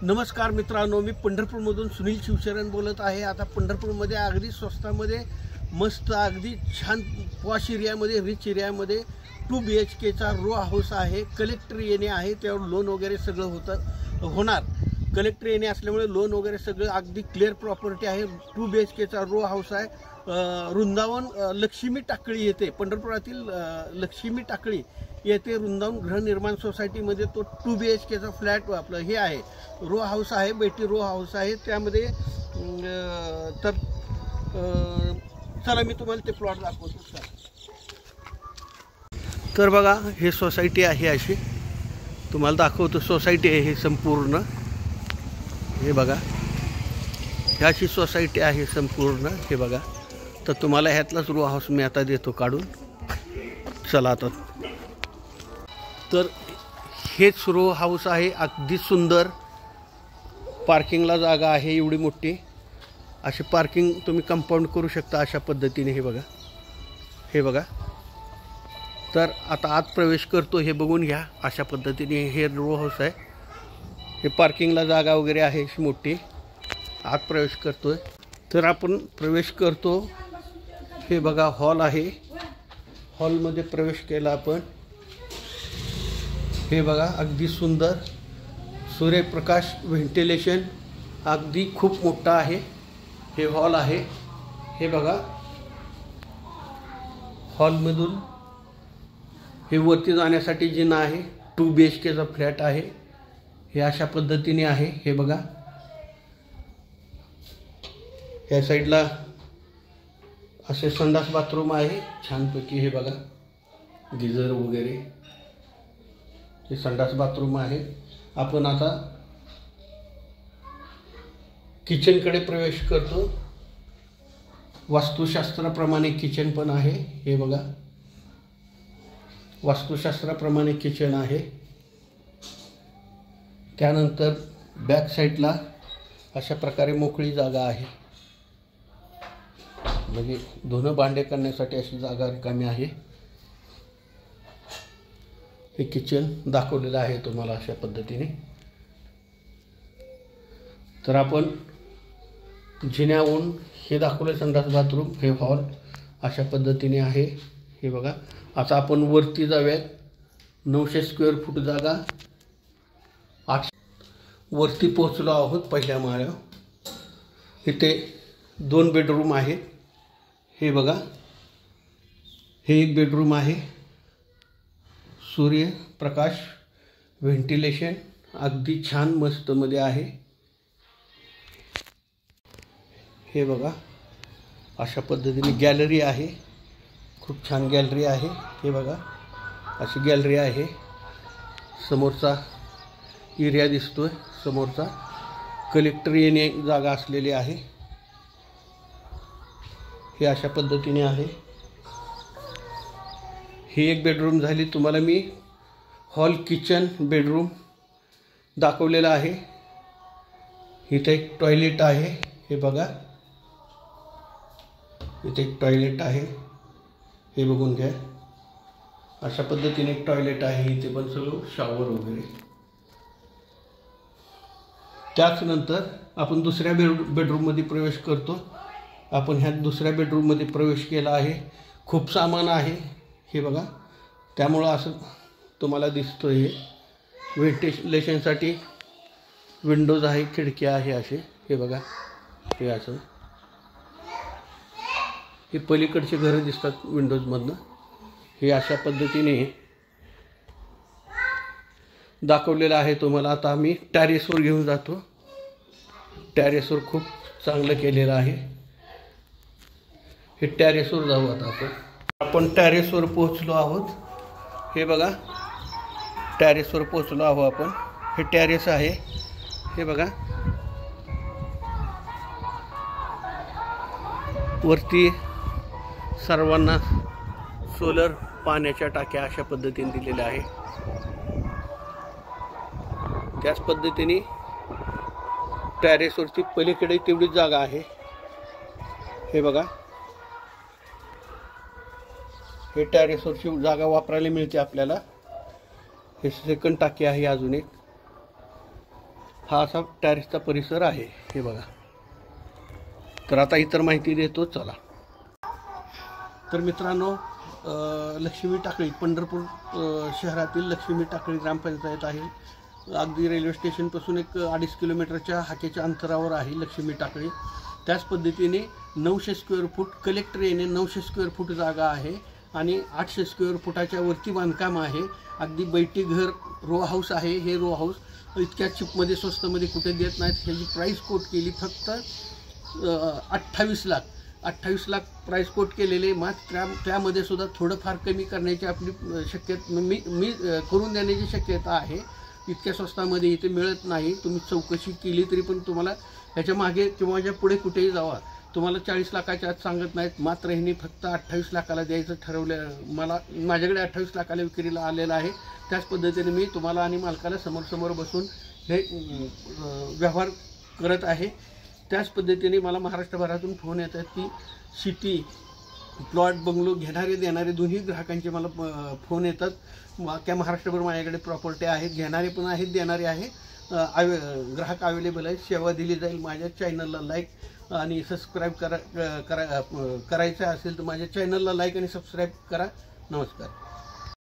नमस्कार मित्रांनो, मी पंढरपूरमधून सुनील शिवशरण बोलत आहे। आता पंढरपूरमध्ये अगदी स्वस्तामध्ये मस्त अगदी छान पॉश एरियामध्ये रिच एरियामध्ये 2 BHK चा रो हाऊस आहे। कलेक्टर येणे आहे, त्यावर लोन वगैरे सगळं होणार। कलेक्टर येणे असल्यामुळे लोन वगैरे सगळं अगदी क्लिअर प्रॉपर्टी आहे। 2 BHK चा रो हाऊस आहे। वृंदावन लक्ष्मी टाकळी येथे, पंढरपुरातील लक्ष्मी टाकळी येथे वृंदावन गृहनिर्माण सोसायटीमध्ये तो 2 BHK चा फ्लॅट आपलं हे आहे, रो हाऊस आहे, बेटी रो हाऊस आहे। त्यामध्ये चला मी तुम्हाला ते प्लॉट दाखवतो। तर बघा, हे सोसायटी आहे, अशी तुम्हाला दाखवतो। सोसायटी आहे हे संपूर्ण, हे बघा, ह्याची सोसायटी आहे संपूर्ण, हे बघा। तर तुम्हाला ह्यातलाच रो हाऊस मी आता देतो काढून। चला आता, तर हेच रो हाऊस आहे, अगदी सुंदर। पार्किंगला जागा आहे एवढी मोठी, अशी पार्किंग तुम्ही कंपाऊंड करू शकता अशा पद्धतीने। हे बघा, हे बघा। तर आता आत प्रवेश करतो, हे बघून घ्या। अशा पद्धतीने हे रो हाऊस आहे, हे पार्किंगला जागा वगैरे आहे अशी मोठी। आत प्रवेश करतोय, तर आपण प्रवेश करतो। हे बघा, हॉल आहे, हॉलमध्ये प्रवेश केला आपण। हे बघा, अगदी सुंदर सूर्यप्रकाश, व्हेंटिलेशन अगदी खूप मोठा आहे। हे हॉल आहे, हे बघा। हॉलमधून हे वरती जाण्यासाठी जिना आहे। 2 BHK चा फ्लॅट आहे, हे अशा पद्धतीने आहे। हे बघा, या साईडला असे संडास बाथरूम आहे छानपैकी। हे बघा, गिझर वगैरे, हे संडास बाथरूम आहे। आपण आता किचनकडे प्रवेश करतो। वास्तुशास्त्राप्रमाणे किचन पण आहे, हे बघा, वास्तुशास्त्राप्रमाणे किचन आहे। त्यानंतर बॅक साईडला अशा प्रकारे मोकळी जागा आहे, म्हणजे धुणं भांडे करण्यासाठी अशी जागा रिकामी आहे। हे किचन दाखवलेलं आहे तुम्हाला अशा पद्धतीने। तर आपण जिन्याहून हे दाखवले संडास बाथरूम, हे हॉल अशा पद्धतीने आहे, हे बघा। आता आपण वरती जाऊयात। 900 स्क्वेअर फूट जागा, वरती पोहोचलो आहोत पहिल्या माळ्यावर। इथे 2 बेडरूम आहेत, हे बघा। हे एक बेडरूम आहे, सूर्यप्रकाश, व्हेंटिलेशन अगदी छान मस्त मध्ये आहे। हे बघा, अशा पद्धतीने गॅलरी आहे, खूप छान गॅलरी आहे। हे बघा, अशी गॅलरी आहे। समोरचा एरिया दिसतोय, समोरचा कलेक्टर येणे जागा असलेली आहे। हे अशा पद्धतीने आहे। ही एक बेडरूम झाली। तुम्हाला मी हॉल, किचन, बेडरूम दाखवलेला आहे। इथे एक टॉयलेट आहे, हे बघा, इथे एक टॉयलेट आहे, हे बघून घ्या। अशा पद्धतीने एक टॉयलेट आहे, इथे पण सगळं शॉवर वगैरे। त्याचनंतर आपण दुसऱ्या बेडरूममध्ये प्रवेश करतो। आपण ह्या दुसऱ्या बेडरूममध्ये प्रवेश केला आहे। खूप सामान आहे, हे बघा, त्यामुळं असं तुम्हाला दिसतं। हे व्हेंटिलेशनसाठी विंडोज आहे, खिडकी आहे असे, हे बघा। हे असं, हे पलीकडचे घरं दिसतात विंडोजमधनं। हे अशा पद्धतीने दाखवलेलं आहे तुम्हाला। आता आम्ही टॅरेसवर घेऊन जातो। टॅरेसवर खूप चांगलं केलेलं आहे। हे टॅरेसवर जाऊ आता आपण टॅरेसवर पोहोचलो आहोत, हे बघा। टॅरेसवर पोहोचलो आहोत आपण। हे टॅरेस आहे, हे बघा। वरती सर्वांना सोलर पाण्याच्या टाक्या अशा पद्धतीने दिलेल्या आहे। त्याच पद्धतीने टॅरेसवरती पलीकडे तेवढीच जागा आहे, हे बघा। हे टॅरेसवरची जागा वापरायला मिळते आपल्याला। हे सेकंड टाकी आहे अजून एक, हा असा टॅरिसचा परिसर आहे, हे बघा. तर आता इतर माहिती देतो, चला. तर मित्रांनो, लक्ष्मी टाकळी, पंढरपूर शहरातील लक्ष्मी टाकळी ग्रामपंचायत आहे. अगदी रेल्वे स्टेशनपासून एक 2.5 किलोमीटरच्या हाकेच्या अंतरावर आहे लक्ष्मी टाकळी. त्याच पद्धतीने 900 स्क्वेअर फूट कलेक्टर एरियाने 900 स्क्वेअर फूट जागा आहे आणि 800 स्क्वेअर फुटाच्या वरती बांधकाम आहे. अगदी बैठी घर रो हाऊस आहे. हे रो हाऊस इतक्या चिपमध्ये स्वस्तमध्ये कुठे देत नाहीत. ह्याची प्राईस कोट केली फक्त 28 लाख. 28 लाख प्राईस कोट केलेले. मात्र त्यामध्ये सुद्धा थोडंफार कमी करण्याची आपली शक्यता मी करून देण्याची शक्यता आहे. इतक्या स्वस्तामध्ये इथे मिळत नाही. तुम्ही चौकशी केली तरी पण तुम्हाला ह्याच्या मागे किंवा ह्याच्या पुढे कुठेही जावा, तुम्हाला 40 लाखाच्या आत सांगत नाहीत. मात्र ह्यांनी फक्त 28 लाखाला द्यायचं ठरवलं. माझ्याकडे 28 लाखाला विक्रीला आलेलं आहे. त्याच पद्धतीने मी तुम्हाला आणि मालकाला समोर बसून हे व्यवहार करत आहे. त्याच पद्धतीने मला महाराष्ट्रभरातून फोन येतात की सिटी प्लॉट बंगलो घेणारे देणारे दोन्ही ग्राहकांचे मला फोन येतात. त्या महाराष्ट्रभर माझ्याकडे प्रॉपर्टी आहेत, घेणारे पण आहेत, देणारे आहे. ग्राहक अवेलेबल आहेत. सेवा दिली जाईल. माझ्या चॅनलला लाईक आणि सबस्क्राईब करायचं असेल तर माझ्या चॅनलला लाईक आणि सबस्क्राईब करा. नमस्कार.